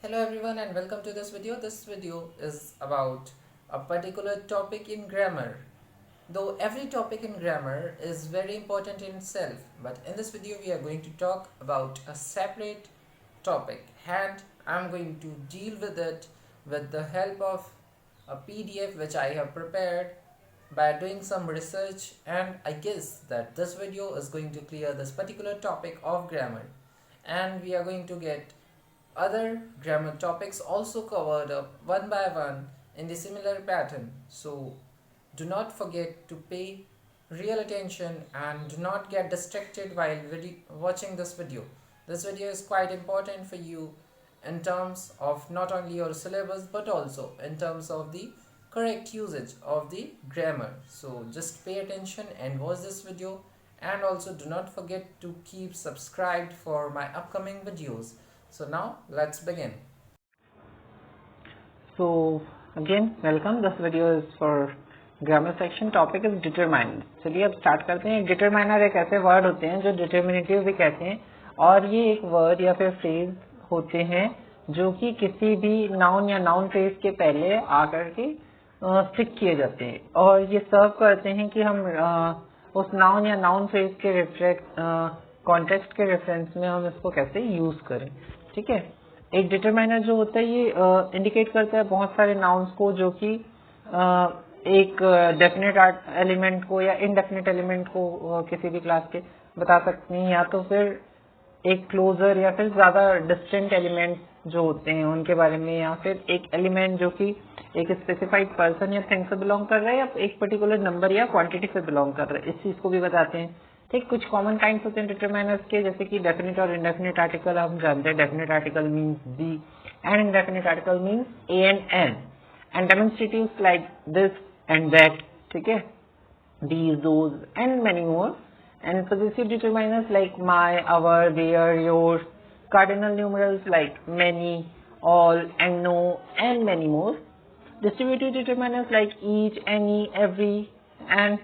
Hello everyone and welcome to this video. This video is about a particular topic in grammar. Though every topic in grammar is very important in itself, but in this video we are going to talk about a separate topic and I'm going to deal with it with the help of a PDF which I have prepared by doing some research, and I guess that this video is going to clear this particular topic of grammar, and we are going to get other grammar topics also covered up one by one in the similar pattern. So do not forget to pay real attention and do not get distracted while watching this video. This video is quite important for you in terms of not only your syllabus but also in terms of the correct usage of the grammar. So just pay attention and watch this video, and also do not forget to keep subscribed for my upcoming videos. So now let's begin. So again welcome. This video is for grammar section. Topic is determinants. चलिए अब start करते हैं. Determiner एक ऐसे word होते हैं जो determinative भी कहते हैं, और ये एक वर्ड या फिर फ्रेज होते हैं जो कि किसी भी नाउन या नाउन फ्रेज के पहले आकर के स्टिक किए जाते हैं, और ये सर्व करते हैं कि हम उस नाउन या नाउन फ्रेज के कॉन्टेक्स्ट के रेफरेंस में हम इसको कैसे यूज करें. ठीक है. एक डिटरमाइनर जो होता है ये इंडिकेट करता है बहुत सारे नाउन्स को जो कि एक डेफिनेट एलिमेंट को या इनडेफिनेट एलिमेंट को किसी भी क्लास के बता सकते हैं, या तो फिर एक क्लोजर या फिर ज्यादा डिस्टेंट एलिमेंट जो होते हैं उनके बारे में, या फिर एक एलिमेंट जो कि एक स्पेसिफाइड पर्सन या थिंग से बिलोंग कर रहा है या एक पर्टिकुलर नंबर या क्वांटिटी से बिलोंग कर रहा है, इस चीज को भी बताते हैं. ठीक. कुछ कॉमन काइंड्स होते हैं डिटरमाइनर्स के, जैसे कि डेफिनेट और इंडेफिनेट आर्टिकल. हम जानते हैं definite article means B and indefinite article means A and demonstratives like this and that. ठीक है. these, those and many more. And possessive determiners like my, our, their, yours. Cardinal numerals like many, all and no and many more. Distributive determiners like each, any, every, and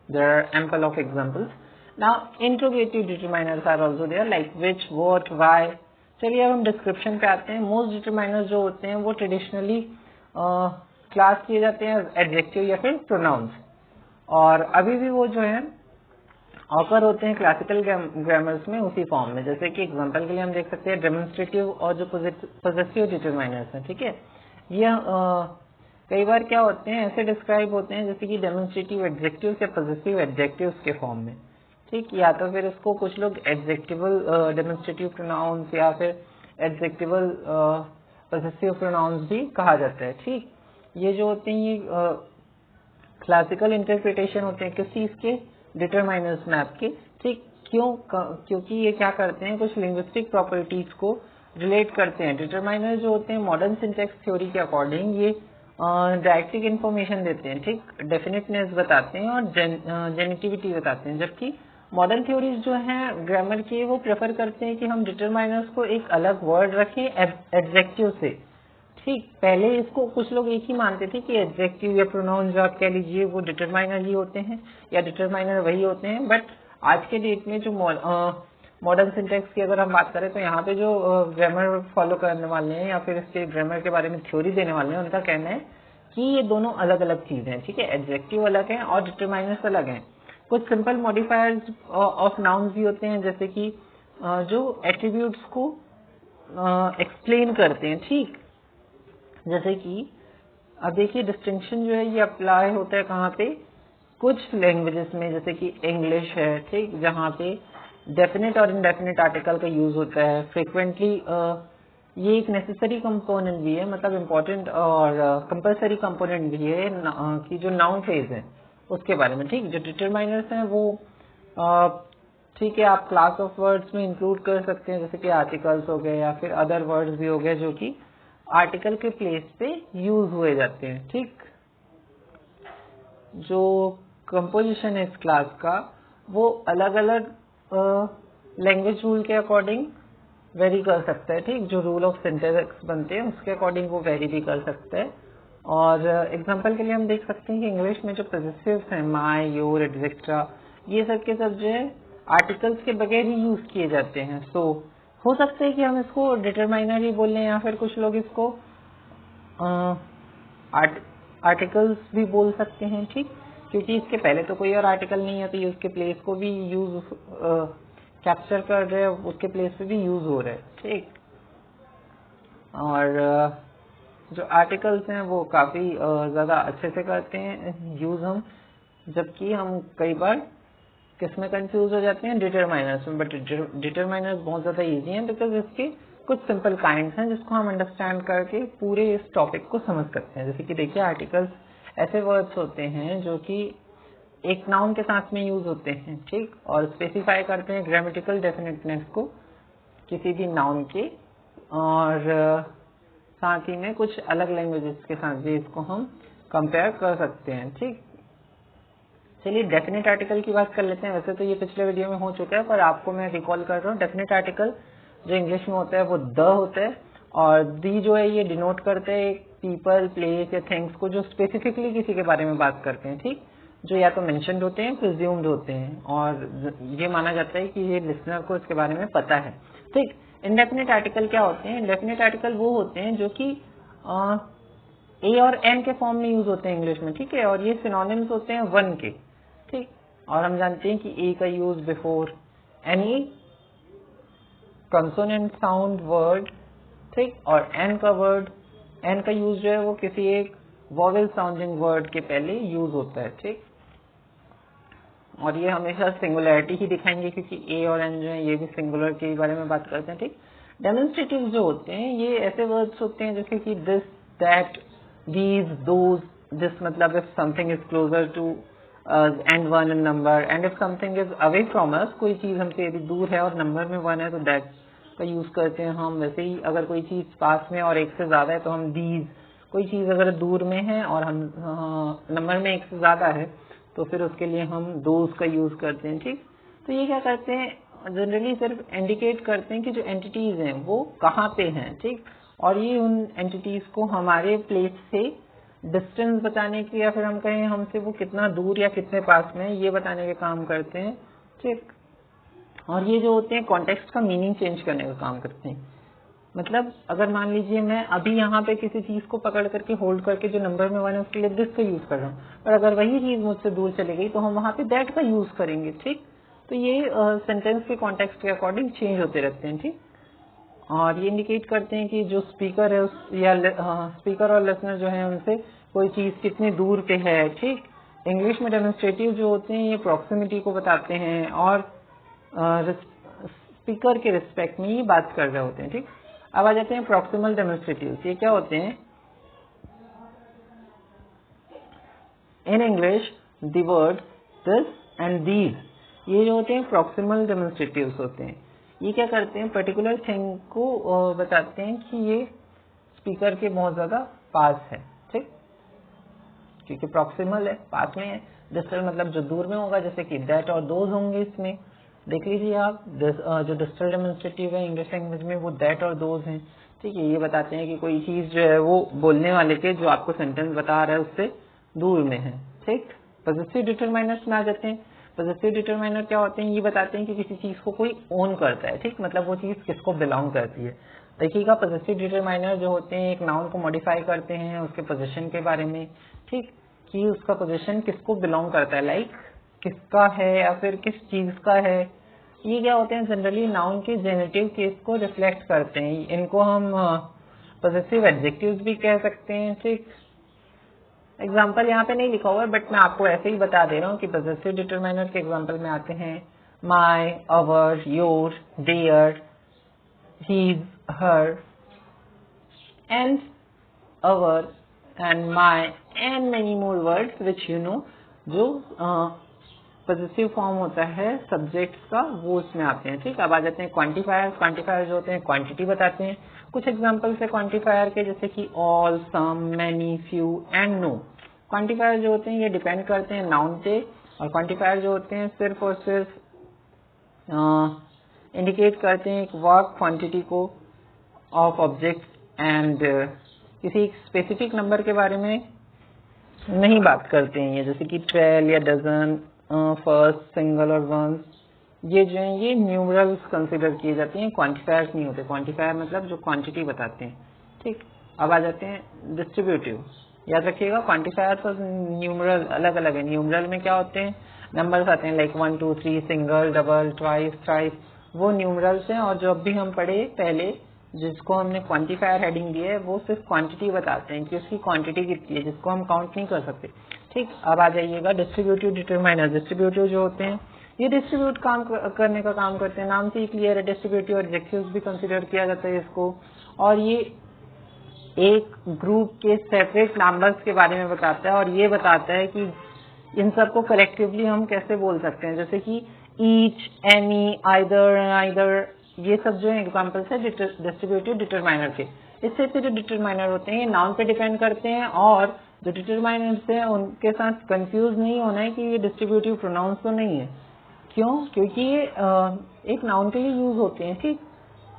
there are ample of examples. Now interrogative determiners are also there like which, what, why. चलिए अब हम description पे आते हैं. Most determiners जो होते हैं वो ट्रेडिशनली क्लास किए जाते हैं एडजेक्टिव या फिर प्रोनाउंस, और अभी भी वो जो है ऑकर होते हैं क्लासिकल ग्रामर्स में उसी फॉर्म में. जैसे कि एग्जांपल के लिए हम देख सकते हैं डेमोन्स्ट्रेटिव और जो पॉजिटिव डिटरमाइनर्स हैं. ठीक है. ये कई बार क्या होते हैं, ऐसे डिस्क्राइब होते हैं जैसे कि डेमोन्स्ट्रेटिव एडजेक्टिव्स या पॉजिटिव एडजेक्टिव्स के फॉर्म में. ठीक. या तो फिर इसको कुछ लोग एडजेक्टिवल डेमोन्स्ट्रेटिव प्रोनाउंस या फिर एडजेक्टिवल पॉजिटिव प्रोनाउंस भी कहा जाता है. ठीक. ये जो होते हैं ये क्लासिकल इंटरप्रिटेशन होते हैं किस चीज के, डिटरमाइनर्स मैप के. ठीक. क्योंकि ये क्या करते हैं, कुछ लिंग्विस्टिक प्रॉपर्टीज को रिलेट करते हैं. डिटरमाइनर जो होते हैं मॉडर्न सिंटैक्स थ्योरी के अकॉर्डिंग ये डायरेक्टिक इन्फॉर्मेशन देते हैं. ठीक. डेफिनेटनेस बताते हैं और जेनिटिविटी बताते हैं, जबकि मॉडर्न थ्योरीज जो हैं ग्रामर की वो प्रेफर करते हैं कि हम डिटरमाइनर्स को एक अलग वर्ड रखें एडजेक्टिव से. ठीक. पहले इसको कुछ लोग एक ही मानते थे कि एडजेक्टिव या प्रोनाउन जो आप कह लीजिए वो डिटरमाइनर ही होते हैं या डिटरमाइनर वही होते हैं, बट आज के डेट में जो मॉडर्न सिंटैक्स की अगर हम बात करें तो यहाँ पे जो ग्रामर फॉलो करने वाले हैं या फिर इसके ग्रामर के बारे में थ्योरी देने वाले हैं उनका कहना है कि ये दोनों अलग अलग चीजें हैं. ठीक है. एडजेक्टिव अलग है और डिटरमाइनर्स अलग हैं. कुछ सिंपल मॉडिफायर्स ऑफ नाउन्स भी होते हैं जैसे कि जो एट्रीब्यूट्स को एक्सप्लेन करते हैं. ठीक. जैसे कि अब देखिए डिस्टिंक्शन जो है ये अप्लाई होता है कहाँ पे, कुछ लैंग्वेजेस में जैसे कि इंग्लिश है. ठीक. जहाँ पे डेफिनेट और इनडेफिनेट आर्टिकल का यूज होता है फ्रिक्वेंटली. ये एक नेसेसरी कंपोनेंट भी है, मतलब इम्पोर्टेंट और कंपलसरी कंपोनेंट भी है कि जो नाउन फ्रेज है उसके बारे में. ठीक. जो डिटरमाइनर्स हैं वो ठीक है आप क्लास ऑफ वर्ड्स में इंक्लूड कर सकते हैं, जैसे कि आर्टिकल्स हो गए या फिर अदर वर्ड्स भी हो गए जो कि आर्टिकल के प्लेस पे यूज हुए जाते हैं. ठीक. जो कंपोजिशन है इस क्लास का वो अलग अलग लैंग्वेज रूल के अकॉर्डिंग वेरी कर सकता है. ठीक. जो रूल ऑफ सिंटैक्स बनते हैं उसके अकॉर्डिंग वो वेरी भी कर सकता है. और एग्जांपल के लिए हम देख सकते हैं कि इंग्लिश में जो पॉजिटिव्स हैं माय, योर, एटसेट्रा, ये सब के सब जो है आर्टिकल्स के बगैर ही यूज किए जाते हैं. सो हो सकता है कि हम इसको डिटरमाइनर ही बोल लें, या फिर कुछ लोग इसको आर्टिकल्स भी बोल सकते हैं, ठीक, क्योंकि इसके पहले तो कोई और आर्टिकल नहीं है, तो ये उसके प्लेस को भी यूज कैप्चर कर रहे हैं, उसके प्लेस पे भी यूज हो रहा है, ठीक। और जो आर्टिकल्स हैं वो काफी ज्यादा अच्छे से करते हैं यूज हम, जबकि हम कई बार किसमें कंफ्यूज हो जाते हैं, डिटरमाइनर्स में। बट डिटरमाइनर्स बहुत ज्यादा इजी हैं बिकॉज इसके कुछ सिंपल काइंड्स हैं जिसको हम अंडरस्टैंड करके पूरे इस टॉपिक को समझ सकते हैं। जैसे कि देखिए, आर्टिकल्स ऐसे वर्ड्स होते हैं जो कि एक नाउन के साथ में यूज होते हैं, ठीक, और स्पेसिफाई करते हैं ग्रामेटिकल डेफिनेटनेस को किसी भी नाउन के, और साथ ही में कुछ अलग लैंग्वेजेस के साथ भी इसको हम कंपेयर कर सकते हैं, ठीक। चलिए डेफिनेट आर्टिकल की बात कर लेते हैं। वैसे तो ये पिछले वीडियो में हो चुका है, पर आपको मैं रिकॉल कर रहा हूँ। डेफिनेट आर्टिकल जो इंग्लिश में होता है वो द होता है, और दी जो है ये डिनोट करते हैं पीपल, प्लेस या थिंग्स को जो स्पेसिफिकली किसी के बारे में बात करते हैं, ठीक, जो या तो मेंशन्ड होते हैं, प्रिज्यूम्ड होते हैं, और ये माना जाता है कि ये लिसनर को इसके बारे में पता है, ठीक। इंडेफिनिट आर्टिकल क्या होते हैं? इंडेफिनिट आर्टिकल वो होते हैं जो कि ए और एन के फॉर्म में यूज होते हैं इंग्लिश में, ठीक है, और ये सिनोनिम्स होते हैं वन के, ठीक। और हम जानते हैं कि ए का use before any consonant sound word, ठीक, और एन का यूज जो है वो किसी एक वॉवेल साउंडिंग वर्ड के पहले यूज होता है, ठीक। और ये हमेशा सिंगुलरिटी ही दिखाएंगे क्योंकि ए और एन जो है ये भी सिंगुलर के बारे में बात करते हैं, ठीक। डेमोन्स्ट्रेटिव जो होते हैं ये ऐसे वर्ड्स होते हैं जैसे कि this, that, these, those. This मतलब if something is closer to and one in number, and if something is away from us, कोई चीज हमसे यदि दूर है और नंबर में वन है तो दैट का यूज करते हैं हम। वैसे ही अगर कोई चीज पास में और एक से ज्यादा है तो हम दीज। कोई चीज अगर दूर में है और हम नंबर में एक से ज्यादा है तो फिर उसके लिए हम दोज का यूज करते हैं, ठीक। तो ये क्या करते हैं, जनरली सिर्फ इंडिकेट करते हैं कि जो एंटिटीज हैं वो कहाँ पे हैं, ठीक, और ये उन एंटिटीज को हमारे प्लेस से डिस्टेंस बताने की, या फिर हम कहें हमसे वो कितना दूर या कितने पास में है, ये बताने के काम करते हैं, ठीक। और ये जो होते हैं कॉन्टेक्स्ट का मीनिंग चेंज करने का काम करते हैं। मतलब अगर मान लीजिए मैं अभी यहाँ पे किसी चीज को पकड़ करके होल्ड करके जो नंबर में वन है उसके लिए दिस का यूज कर रहा हूँ, पर अगर वही चीज मुझसे दूर चली गई तो हम वहां पे दैट का यूज करेंगे, ठीक। तो ये सेंटेंस के कॉन्टेक्स्ट के अकॉर्डिंग चेंज होते रहते हैं, ठीक। और ये इंडिकेट करते हैं कि जो स्पीकर है या स्पीकर और लिसनर जो है उनसे कोई चीज कितनी दूर पे है, ठीक। इंग्लिश में डेमोन्स्ट्रेटिव जो होते हैं ये प्रॉक्सिमिटी को बताते हैं और स्पीकर के रिस्पेक्ट में ये बात कर रहे होते हैं, ठीक। अब आ जाते हैं प्रॉक्सिमल डेमोन्स्ट्रेटिव्स। ये क्या होते हैं? In English the word this and these, ये जो होते हैं प्रॉक्सिमल डेमोन्स्ट्रेटिव्स होते हैं। ये क्या करते हैं, पर्टिकुलर थिंग को बताते हैं कि ये स्पीकर के बहुत ज्यादा पास है, ठीक, क्योंकि प्रॉक्सिमल है, पास में है। डिस्टल मतलब जो दूर में होगा, जैसे कि दैट और दोज होंगे इसमें। देख लीजिए आप, जो डिस्टल डेमोन्स्ट्रेटिव है इंग्लिश लैंग्वेज में वो दैट और दोज हैं, ठीक है। ये बताते हैं कि कोई चीज जो है वो बोलने वाले के जो आपको सेंटेंस बता रहा है उससे दूर में है, ठीक। पॉजिटिव डिटरमाइनर्स में आ जाते हैं। पॉजिटिव डिटरमाइनर क्या होते हैं? ये बताते हैं कि किसी चीज को कोई ओन करता है, ठीक, मतलब वो चीज किसको बिलोंग करती है। देखिएगा, पॉजिटिव डिटरमाइनर जो होते हैं एक नाउन को मॉडिफाई करते हैं उसके पोजीशन के बारे में, ठीक, कि उसका पोजीशन किसको बिलोंग करता है, लाइक किसका है या फिर किस चीज का है। ये क्या होते हैं, जनरली नाउन के जेनेटिव केस को रिफ्लेक्ट करते हैं। इनको हम पॉजिटिव एडजेक्टिव्स भी कह सकते हैं, ठीक। एग्जाम्पल यहाँ पे नहीं लिखा हुआ है बट मैं आपको ऐसे ही बता दे रहा हूँ कि पॉजिटिव डिटरमाइनर के एग्जाम्पल में आते हैं my, our, your, their, his, her, and our and my and many more words which you know. जो पॉजिटिव फॉर्म होता है सब्जेक्ट्स का वो उसमें आते हैं, ठीक। अब आ जाते हैं क्वांटिफायर। क्वांटिफायर जो होते हैं क्वांटिटी बताते हैं। कुछ एग्जांपल्स है क्वांटिफायर के, जैसे कि all, some, many, few and no. Quantifier जो होते हैं ये डिपेंड करते हैं नाउन पे, और क्वांटिफायर जो होते हैं सिर्फ और सिर्फ इंडिकेट करते हैं एक वर्क क्वांटिटी को ऑफ ऑब्जेक्ट एंड किसी स्पेसिफिक नंबर के बारे में नहीं बात करते हैं। ये जैसे कि 12 या डजन, फर्स्ट, सिंगल और वंस, ये जो है ये न्यूमरल्स कंसिडर किए जाते हैं, क्वांटिफायर्स नहीं होते। क्वांटिफायर मतलब जो क्वांटिटी बताते हैं, ठीक। अब आ जाते हैं डिस्ट्रीब्यूटिव। याद रखिएगा क्वांटिफायर और न्यूमरल अलग अलग है। न्यूमरल में क्या होते हैं, नंबर्स आते हैं like 1 2 3, single, double, twice, thrice, वो न्यूमरल्स हैं। और जो अभी हम पढ़े पहले, जिसको हमने क्वांटिफायर हेडिंग दी है, वो सिर्फ क्वांटिटी बताते हैं कि उसकी क्वांटिटी कितनी है, जिसको हम काउंट नहीं कर सकते, ठीक। अब आ जाइएगा डिस्ट्रीब्यूटिव डिटरमाइनर। डिस्ट्रीब्यूटिव जो होते हैं ये डिस्ट्रीब्यूट करने का काम करते हैं। नाम से ही क्लियर है, डिस्ट्रीब्यूटिव एडजेक्टिव्स भी कंसिडर किया जाता है इसको। और ये एक ग्रुप के सेपरेट नंबर्स के बारे में बताता है, और ये बताता है कि इन सबको कलेक्टिवली हम कैसे बोल सकते हैं, जैसे कि ईच, एनी, आइदर, नाइदर, ये सब जो है एग्जाम्पल्स है डिस्ट्रीब्यूटिव डिटरमाइनर के। इससे जो डिटरमाइनर होते हैं ये नाउन पे डिपेंड करते हैं, और जो डिटरमाइनर्स हैं उनके साथ कंफ्यूज नहीं होना है कि ये डिस्ट्रीब्यूटिव प्रोनाउंस तो नहीं है। क्यों? क्योंकि ये एक नाउन के लिए यूज होते हैं, ठीक।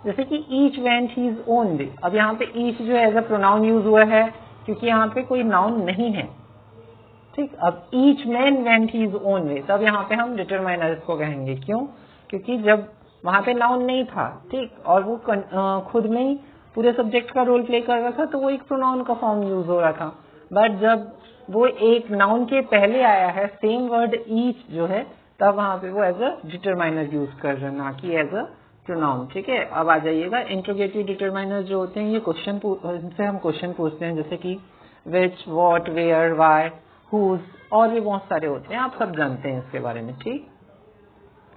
जैसे कि each went his own way. अब यहाँ पे ईच जो एज अ प्रोनाउन यूज हुआ है क्योंकि यहाँ पे कोई नाउन नहीं है, ठीक। अब each man went his own way, तब यहाँ पे हम डिटरमाइनर इसको कहेंगे। क्यों? क्योंकि जब वहां पे नाउन नहीं था, ठीक, और वो खुद में ही पूरे सब्जेक्ट का रोल प्ले कर रहा था, तो वो एक प्रोनाउन का फॉर्म यूज हो रहा था। बट जब वो एक नाउन के पहले आया है, सेम वर्ड ईच जो है, तब वहां पे वो एज अ डिटरमाइनर यूज कर रहे हैं, ना कि एज अ प्रोनाउन, ठीक है। अब आ जाइएगा इंट्रोगेटिव डिटरमाइनर जो होते हैं, ये क्वेश्चन इनसे हम क्वेश्चन पूछते हैं, जैसे कि विच, व्हाट, वेयर, व्हाई, हुज, और भी बहुत सारे होते हैं, आप सब जानते हैं इसके बारे में, ठीक।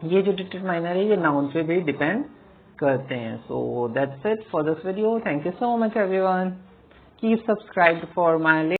ये जो डिटरमाइनर है ये नाउन पे भी डिपेंड करते हैं। So that's it for this video. Thank you so much everyone. Keep subscribed for my